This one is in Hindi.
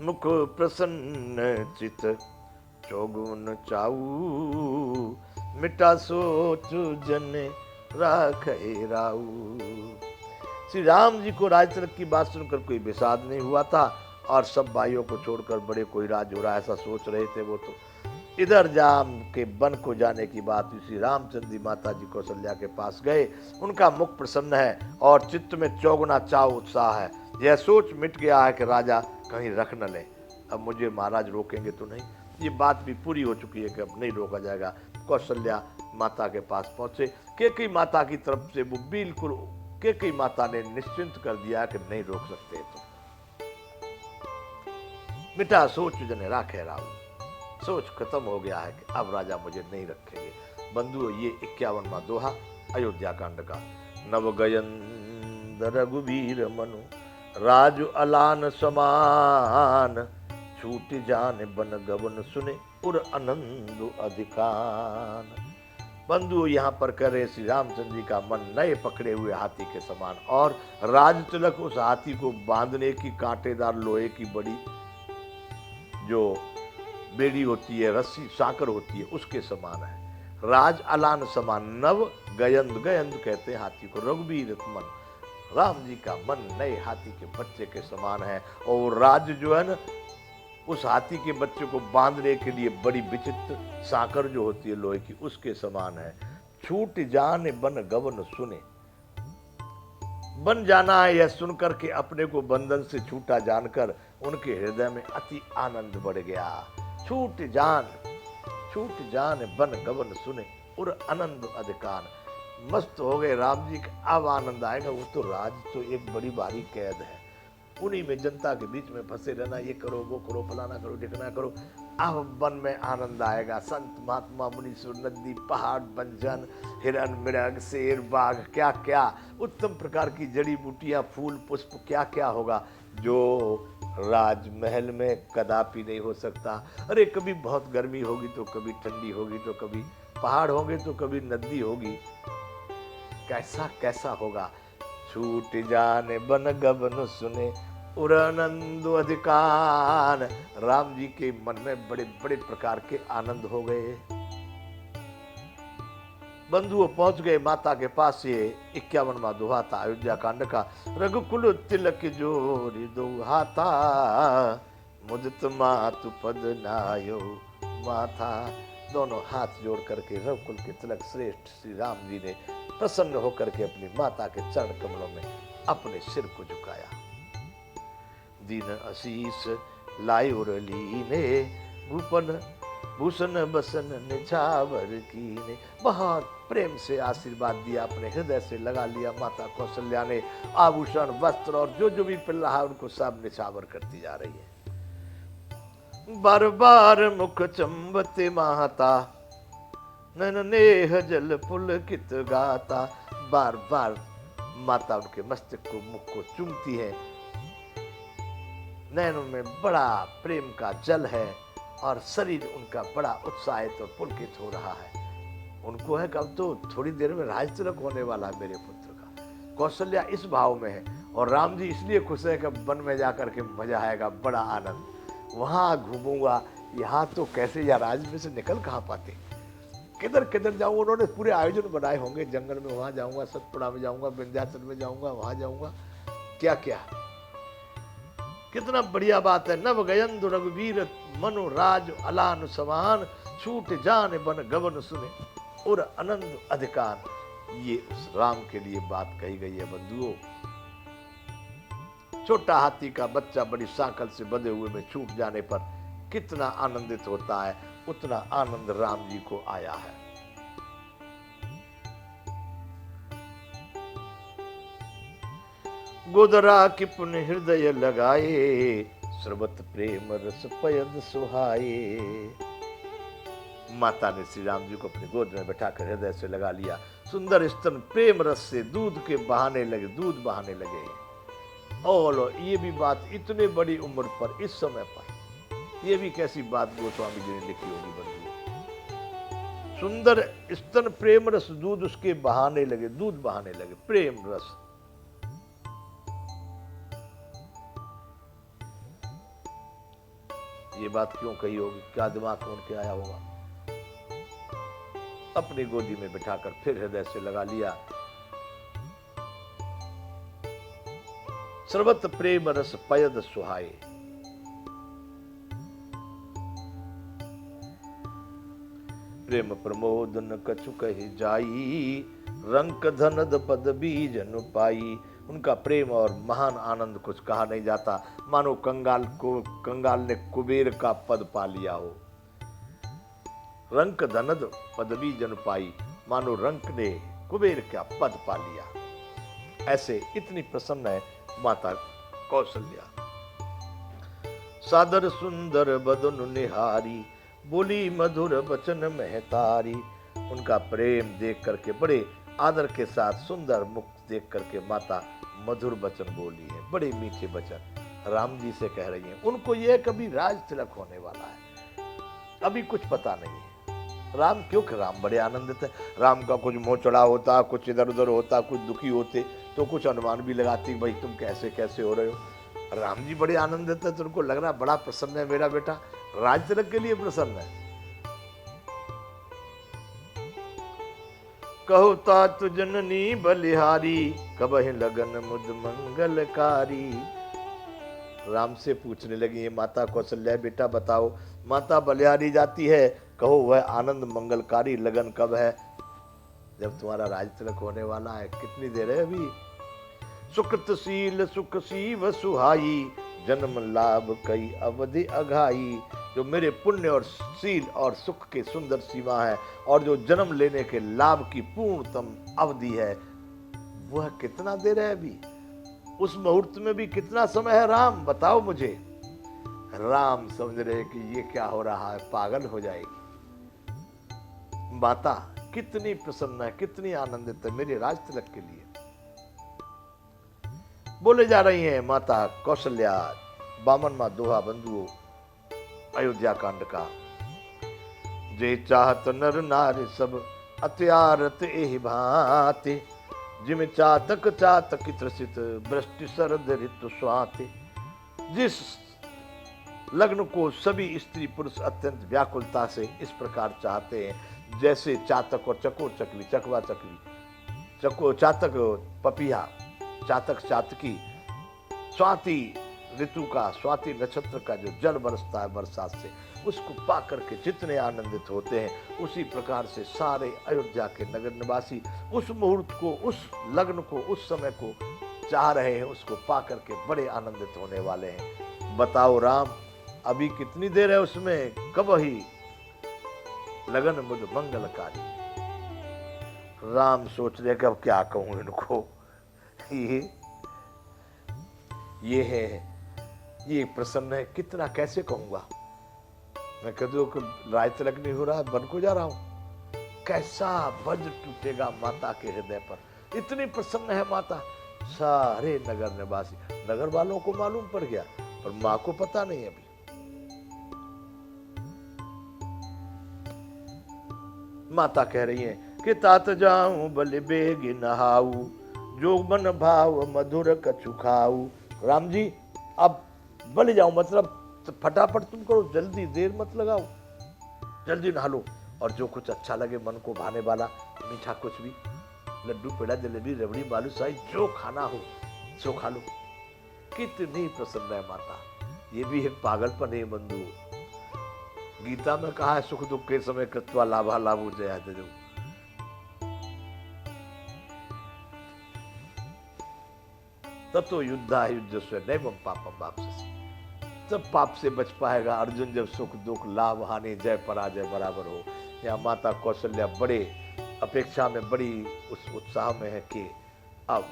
मुख प्रसन्न चित चौगुन चाऊ, मिटा सोच जन राखे राऊ। श्री राम जी को राज तिलक की बात सुनकर कोई विषाद नहीं हुआ था, और सब भाइयों को छोड़कर बड़े कोई राज हो रहा ऐसा सोच रहे थे। वो तो इधर जाम के वन को जाने की बात श्री रामचंद्र जी माता जी कौशल्या के पास गए। उनका मुख प्रसन्न है और चित्त में चौगुना चाव उत्साह है। यह सोच मिट गया है कि राजा कहीं रख न ले, अब मुझे महाराज रोकेंगे तो नहीं। ये बात भी पूरी हो चुकी है कि अब नहीं रोका जाएगा। कौशल्या माता के पास पहुंचे। कैकेयी माता की तरफ से वो बिल्कुल कैकेयी माता ने निश्चिंत कर दिया कि नहीं रोक सकते। तो मिटा सोच जने राखे राव, सोच खत्म हो गया है कि अब राजा मुझे नहीं रखेंगे। बंधुओं, ये 51वां दोहा अयोध्या कांड का। नव गयंद रघुवीर मनु, राजु अलान समान, छूट जान बन गवन सुने, उर आनंद अधिकान। बंधु यहाँ पर कह रहे श्री रामचंद्र जी का मन नए पकड़े हुए हाथी के समान, और राज तिलक उस हाथी को बांधने की कांटेदार लोहे की बड़ी जो बेड़ी होती है, रस्सी साकर होती है, उसके समान है। राज अलान समान, नव गयंद, गयंद कहते हैं हाथी को, रघुवीर मन, राम जी का मन नए हाथी के बच्चे के समान है। और राज जो है ना, उस हाथी के बच्चे को बांधने के लिए बड़ी विचित्र साकर जो होती है लोहे की, उसके समान है। छूट जाने बन गवन सुने, बन जाना है यह सुनकर के अपने को बंधन से छूटा जानकर उनके हृदय में अति आनंद बढ़ गया। छूट जान बन गवन सुने, उर आनंद अधिकार। मस्त हो गए राम जी का, अब आनंद आएगा। वो तो राज तो एक बड़ी भारी कैद है, उन्हीं में जनता के बीच में फंसे रहना, ये करो वो करो फलाना करो ढिकना करो। अब वन में आनंद आएगा। संत महात्मा मुनीश्वर, नदी पहाड़ बंजन, हिरन मृग शेर बाघ, क्या क्या उत्तम प्रकार की जड़ी बूटियां फूल पुष्प क्या क्या होगा, जो राजमहल में कदापि नहीं हो सकता। अरे कभी बहुत गर्मी होगी तो कभी ठंडी होगी, तो कभी पहाड़ होंगे तो कभी नदी होगी, कैसा कैसा होगा। छूट जाने बन गवन सुने, उरानंद अधिकार। राम जी के मन में बड़े बड़े प्रकार के आनंद हो गए। बंधुओं पहुंच गए माता के पास। ये 51वां दोहा था अयोध्या कांड का। रघुकुल तिलक जोरी दो हाथा, मुदित मातु पद नायो माथा। दोनों हाथ जोड़ करके रघुकुल के तिलक श्रेष्ठ श्री राम जी ने प्रसन्न होकर के अपनी माता के चरण कमलों में अपने सिर को झुकाया। दीन आशीष लाई उरलीने, भूपन भूषण बसन निछावर कीने। बहुत प्रेम से आशीर्वाद दिया, अपने हृदय से लगा लिया माता कौशल्या ने। आभूषण वस्त्र और जो जो भी पिल रहा है उनको सब निछावर करती जा रही है। बार बार मुख चंबते माता, नैन नेह जल पुलकित गाता। बार बार माता उनके मस्तक को मुख को चूमती है। नैनों में बड़ा प्रेम का जल है और शरीर उनका बड़ा उत्साहित और पुलकित हो रहा है। उनको है कब तो थोड़ी देर में राज तिलक होने वाला है मेरे पुत्र का। कौशल्या इस भाव में है और राम जी इसलिए खुश है कि वन में जाकर के मजा आएगा, बड़ा आनंद। वहां घूमूंगा, यहाँ तो कैसे या राज में से निकल कहाँ पाते, किधर किधर जाऊंगा। उन्होंने पूरे आयोजन बनाए होंगे, जंगल में वहां जाऊंगा, सतपुड़ा में जाऊंगा, विंध्याचल में जाऊंगा, वहां जाऊंगा, क्या क्या। कितना बढ़िया बात है। नव गयंद रघुवीर मनु, राज अलान समान, छूट जान बन गवन सुने, और आनंद अधिकार। ये उस राम के लिए बात कही गई है बंधुओं। छोटा हाथी का बच्चा बड़ी साकल से बंधे हुए में छूट जाने पर कितना आनंदित होता है, उतना आनंद राम जी को आया है। गोदरा की पुण्य हृदय लगाए, सर्वत प्रेम रस पयद सुहाए। माता ने श्री राम जी को अपनी गोद में बैठाकर हृदय से लगा लिया। सुंदर स्तन प्रेम रस से दूध के बहाने लगे, दूध बहाने लगे। और ये भी बात इतने बड़ी उम्र पर, इस समय पर, ये भी कैसी बात गोस्वामी जी ने लिखी होगी बंधु। सुंदर स्तन प्रेम रस, दूध उसके बहाने लगे, दूध बहाने लगे, प्रेम रस। ये बात क्यों कही होगी, क्या दिमाग में उनके आया होगा। अपनी गोदी में बिठाकर फिर हृदय से लगा लिया। सर्वत प्रेम रस पयद सुहाए। प्रेम प्रमोद न कछु कहि जाई, रंक धनद पद बीज न पाई। उनका प्रेम और महान आनंद कुछ कहा नहीं जाता, मानो कंगाल ने कुबेर का पद पा लिया हो। रंक धनद पदवी जन पाई, मानो रंक ने कुबेर का पद पा लिया। ऐसे इतनी प्रसन्न है माता कौशल्या। सादर सुंदर बदन निहारी, बोली मधुर वचन महतारी। उनका प्रेम देख करके, बड़े आदर के साथ सुंदर मुख देख करके माता मधुर वचन बोली है, बड़े मीठे वचन राम जी से कह रही हैं। उनको यह कभी राज तिलक होने वाला है, अभी कुछ पता नहीं है। राम क्यों, राम बड़े आनंदित है। राम का कुछ मोह चढ़ा होता, कुछ इधर उधर होता, कुछ दुखी होते तो कुछ अनुमान भी लगाती, भाई तुम कैसे कैसे हो रहे हो। राम जी बड़े आनंदित है, तो उनको लग रहा बड़ा प्रसन्न है मेरा बेटा, राज तिलक के लिए प्रसन्न है। कहो तात जननी बलिहारी, कबहि लगन मुद मंगलकारी। राम से पूछने लगी है माता कौशल्या, बेटा बताओ माता बलिहारी जाती है, कहो वह आनंद मंगलकारी लगन कब है, जब तुम्हारा राज तिलक होने वाला है, कितनी देर है अभी। सुकृतशील सुख सीव सुहाई, जन्म लाभ कई अवधि अघाई। जो मेरे पुण्य और शील और सुख के सुंदर सीमा है, और जो जन्म लेने के लाभ की पूर्णतम अवधि है, वह कितना देर है अभी, उस मुहूर्त में भी कितना समय है। राम बताओ मुझे। राम समझ रहे कि ये क्या हो रहा है, पागल हो जाएगी। माता कितनी प्रसन्न है, कितनी आनंदित है मेरे राज तिलक के लिए। बोले जा रही हैं माता कौशल्या, बामन मां दोहा बंधुओं, अयोध्या कांड का। जे चाहत नर नारी सब, अत्यारत एहि भांति। जिम चातक चातक त्रसित, वृष्टि शरद ऋतु स्वाति। जिस लग्न को सभी स्त्री पुरुष अत्यंत व्याकुलता से इस प्रकार चाहते हैं, जैसे चातक और चकोर चकली, चकवा चकली, चातक पपिया, चातक चातकी, स्वाति ऋतु का, स्वाति नक्षत्र का जो जल बरसता है बरसात से, उसको पा करके जितने आनंदित होते हैं, उसी प्रकार से सारे अयोध्या के नगर निवासी उस मुहूर्त को, उस लग्न को, उस समय को चाह रहे हैं, उसको पा करके बड़े आनंदित होने वाले हैं। बताओ राम, अभी कितनी देर है उसमें, कब ही लगन मुझ मंगलकारी। राम सोच रहे कि अब क्या कहूं इनको, ये है, ये प्रसन्न है, कितना कैसे कहूंगा। मैं कह दूं कि राज तिलक नहीं हो रहा, बन को जा रहा हूं, कैसा वज्र टूटेगा माता के हृदय पर। इतनी प्रसन्न है माता। सारे नगर निवासी, नगर वालों को मालूम पड़ गया, पर मां को पता नहीं अभी। माता कह रही है कि तात जाऊं बलि बेग नहाऊ, जो मन भाव मधुर कछु खाऊ। राम जी अब बलि जाऊं, मतलब फटाफट तुम करो, जल्दी देर मत लगाओ, जल्दी नहा लो, और जो कुछ अच्छा लगे मन को भाने वाला, मीठा कुछ भी, लड्डू पेड़ा जलेबी रबड़ी बालूशाही, जो खाना हो सो खा लो। कितनी प्रसन्न है माता। ये भी एक पागलपन है बंधु। गीता में कहा है, सुख दुख के समय कृत्वा लाभा लाभो जया जजो। ततो युद्धा युद्ध स्व नैवं पापम वाप्स्यसि। तब पाप से बच पाएगा अर्जुन, जब सुख दुख लाभ हानि जय पराजय बराबर हो। यहाँ माता कौशल्या बड़े अपेक्षा में, बड़ी उस उत्साह में है कि अब